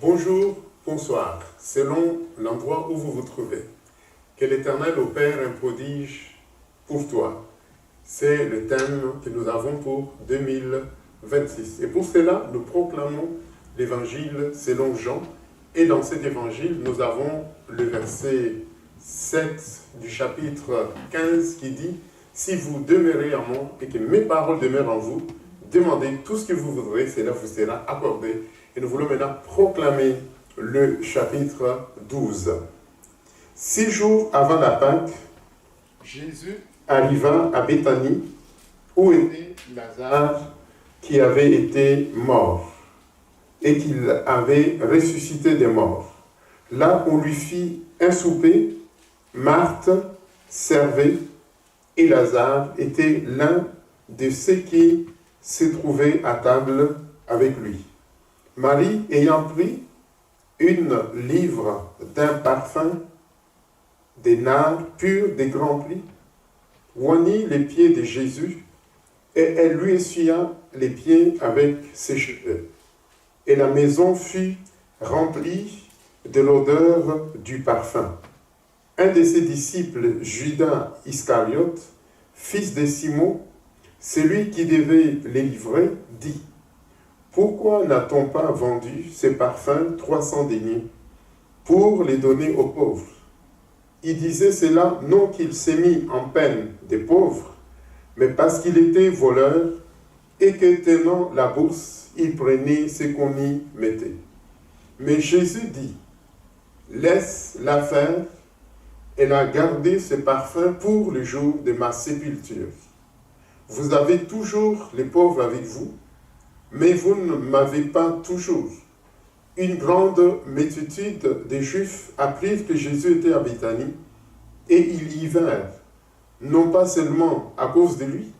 Bonjour, bonsoir, selon l'endroit où vous vous trouvez. Que l'Éternel opère un prodige pour toi. C'est le thème que nous avons pour 2026. Et pour cela, nous proclamons l'Évangile selon Jean. Et dans cet Évangile, nous avons le verset 7 du chapitre 15 qui dit « Si vous demeurez en moi et que mes paroles demeurent en vous, demandez tout ce que vous voudrez, cela vous sera accordé. » Et nous voulons maintenant proclamer le chapitre 12. 6 jours avant la Pâque, Jésus arriva à Béthanie, où était Lazare, qui avait été mort, et qu'il avait ressuscité des morts. Là, on lui fit un souper. Marthe servait, et Lazare était l'un de ceux qui se trouvaient à table avec lui. Marie, ayant pris une livre d'un parfum, des nards purs des grands plis, oignit les pieds de Jésus, et elle lui essuya les pieds avec ses cheveux. Et la maison fut remplie de l'odeur du parfum. Un de ses disciples, Judas Iscariote, fils de Simon, celui qui devait les livrer, dit: Pourquoi n'a-t-on pas vendu ces parfums 300 deniers pour les donner aux pauvres? Il disait cela non qu'il s'est mis en peine des pauvres, mais parce qu'il était voleur et que tenant la bourse, il prenait ce qu'on y mettait. Mais Jésus dit: Laisse-la faire, elle a gardé ce parfum pour le jour de ma sépulture. Vous avez toujours les pauvres avec vous, mais vous ne m'avez pas toujours. Une grande multitude de Juifs apprirent que Jésus était à Béthanie, et ils y vinrent, non pas seulement à cause de lui,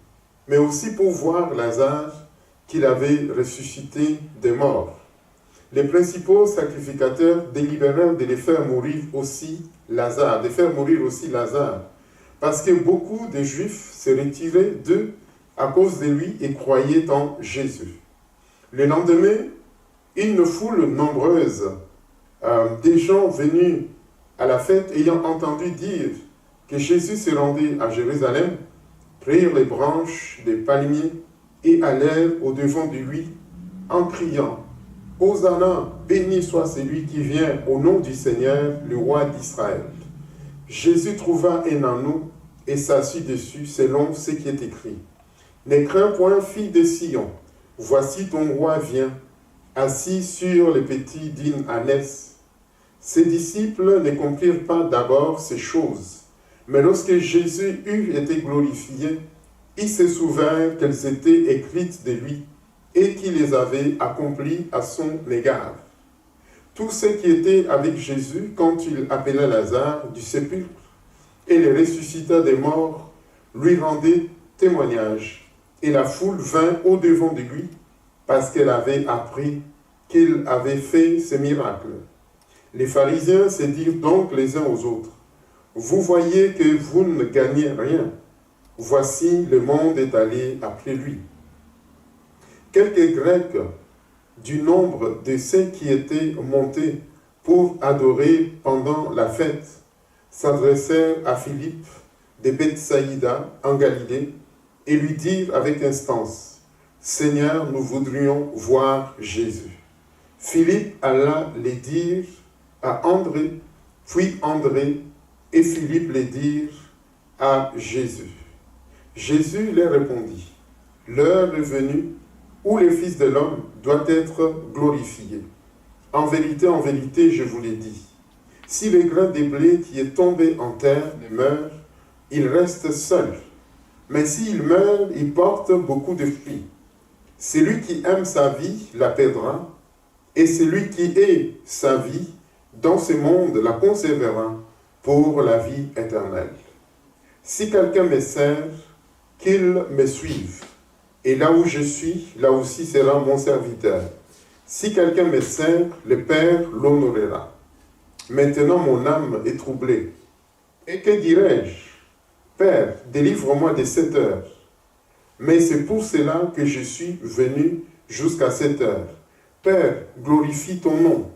mais aussi pour voir Lazare qu'il avait ressuscité des morts. Les principaux sacrificateurs délibérèrent de les faire mourir aussi Lazare, parce que beaucoup de Juifs se retiraient d'eux à cause de lui et croyaient en Jésus. Le lendemain, une foule nombreuse des gens venus à la fête ayant entendu dire que Jésus se rendait à Jérusalem, prirent les branches des palmiers et allèrent au-devant de lui en criant: Hosanna, béni soit celui qui vient au nom du Seigneur, le roi d'Israël. Jésus trouva un anneau et s'assit dessus selon ce qui est écrit. Ne crains point, fille de Sion, voici ton roi vient, assis sur le petit d'une ânesse. Ses disciples ne comprirent pas d'abord ces choses, mais lorsque Jésus eut été glorifié, ils se souvinrent qu'elles étaient écrites de lui et qu'il les avait accomplies à son égard. Tous ceux qui étaient avec Jésus quand il appela Lazare du sépulcre et le ressuscita des morts lui rendaient témoignage, et la foule vint au-devant de lui parce qu'elle avait appris qu'il avait fait ce miracle. Les pharisiens se dirent donc les uns aux autres: Vous voyez que vous ne gagnez rien. Voici, le monde est allé après lui. Quelques Grecs du nombre de ceux qui étaient montés pour adorer pendant la fête s'adressèrent à Philippe de Bethsaïda en Galilée et lui dirent avec instance: Seigneur, nous voudrions voir Jésus. Philippe alla les dire à André, puis André et Philippe les dirent à Jésus. Jésus leur répondit: L'heure est venue où le Fils de l'homme doit être glorifié. En vérité, je vous l'ai dit, si le grain de blé qui est tombé en terre ne meurt, il reste seul. Mais s'il meurt, il porte beaucoup de fruits. Celui qui aime sa vie la perdra, et celui qui hait sa vie dans ce monde la conservera pour la vie éternelle. Si quelqu'un me sert, qu'il me suive. Et là où je suis, là aussi sera mon serviteur. Si quelqu'un me sert, le Père l'honorera. Maintenant mon âme est troublée. Et que dirais-je? Père, délivre-moi de cette heure. Mais c'est pour cela que je suis venu jusqu'à cette heure. Père, glorifie ton nom.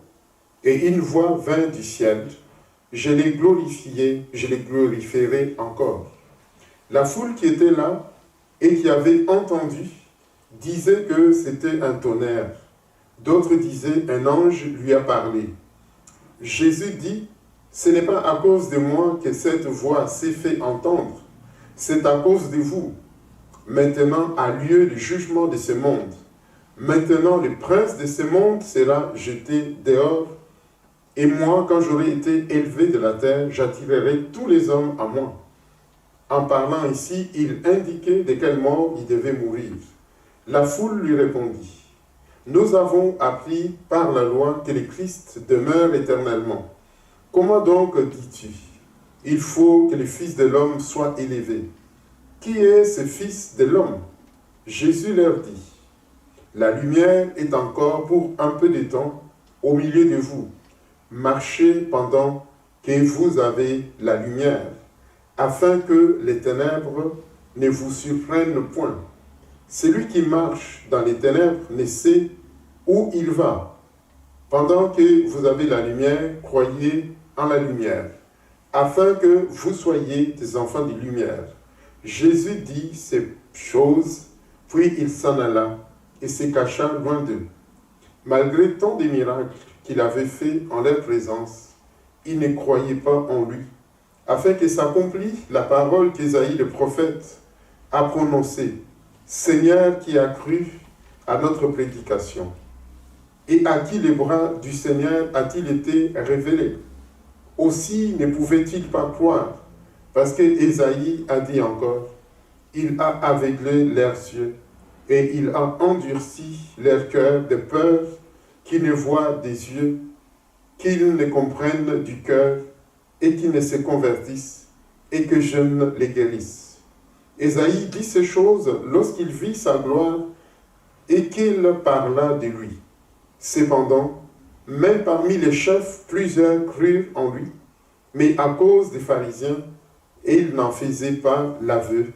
Et une voix vint du ciel, je les glorifierai encore. La foule qui était là et qui avait entendu disait que c'était un tonnerre. D'autres disaient, un ange lui a parlé. Jésus dit, ce n'est pas à cause de moi que cette voix s'est fait entendre, c'est à cause de vous. Maintenant a lieu le jugement de ce monde. Maintenant le prince de ce monde sera jeté dehors. Et moi, quand j'aurai été élevé de la terre, j'attirerai tous les hommes à moi. En parlant ici, il indiquait de quelle mort il devait mourir. La foule lui répondit, nous avons appris par la loi que le Christ demeure éternellement. Comment donc dis-tu, il faut que le Fils de l'homme soit élevé? Qui est ce Fils de l'homme? Jésus leur dit, la lumière est encore pour un peu de temps au milieu de vous. Marchez pendant que vous avez la lumière, afin que les ténèbres ne vous surprennent point. Celui qui marche dans les ténèbres ne sait où il va. Pendant que vous avez la lumière, croyez en la lumière, afin que vous soyez des enfants de lumière. Jésus dit ces choses, puis il s'en alla et se cacha loin d'eux. Malgré tant de miracles qu'il avait faits en leur présence, ils ne croyaient pas en lui, afin que s'accomplisse la parole qu'Ésaïe le prophète a prononcée. Seigneur, qui a cru à notre prédication, et à qui les bras du Seigneur a-t-il été révélé? Aussi ne pouvait-il pas croire, parce que Ésaïe a dit encore, il a aveuglé leurs yeux, et il a endurci leur cœur de peur qu'ils ne voient des yeux, qu'ils ne comprennent du cœur, et qu'ils ne se convertissent, et que je ne les guérisse. Ésaïe dit ces choses lorsqu'il vit sa gloire et qu'il parla de lui. Cependant, même parmi les chefs, plusieurs crurent en lui, mais à cause des pharisiens, ils n'en faisaient pas l'aveu,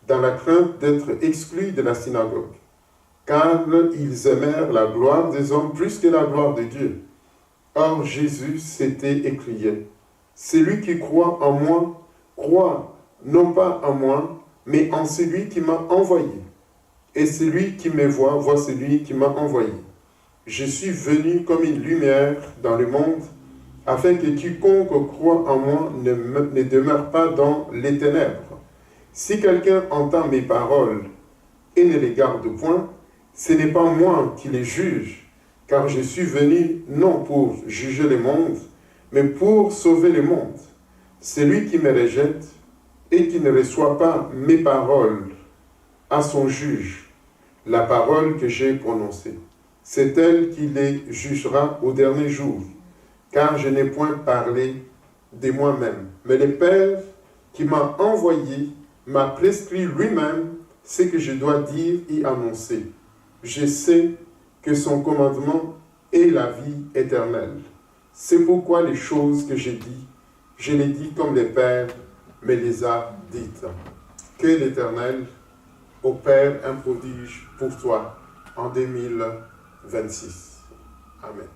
dans la crainte d'être exclus de la synagogue, car ils aimèrent la gloire des hommes plus que la gloire de Dieu. Or Jésus s'était écrié, « Celui qui croit en moi, croit non pas en moi, mais en celui qui m'a envoyé. Et celui qui me voit, voit celui qui m'a envoyé. Je suis venu comme une lumière dans le monde, afin que quiconque croit en moi ne demeure pas dans les ténèbres. Si quelqu'un entend mes paroles et ne les garde point, ce n'est pas moi qui les juge, car je suis venu non pour juger le monde, mais pour sauver le monde. Celui qui me rejette et qui ne reçoit pas mes paroles à son juge, la parole que j'ai prononcée. C'est elle qui les jugera au dernier jour, car je n'ai point parlé de moi-même. Mais le Père qui m'a envoyé m'a prescrit lui-même ce que je dois dire et annoncer. Je sais que son commandement est la vie éternelle. C'est pourquoi les choses que j'ai dites, je les dis comme le Père me les a dites. Que l'Éternel opère un prodige pour toi en 2026. Amen.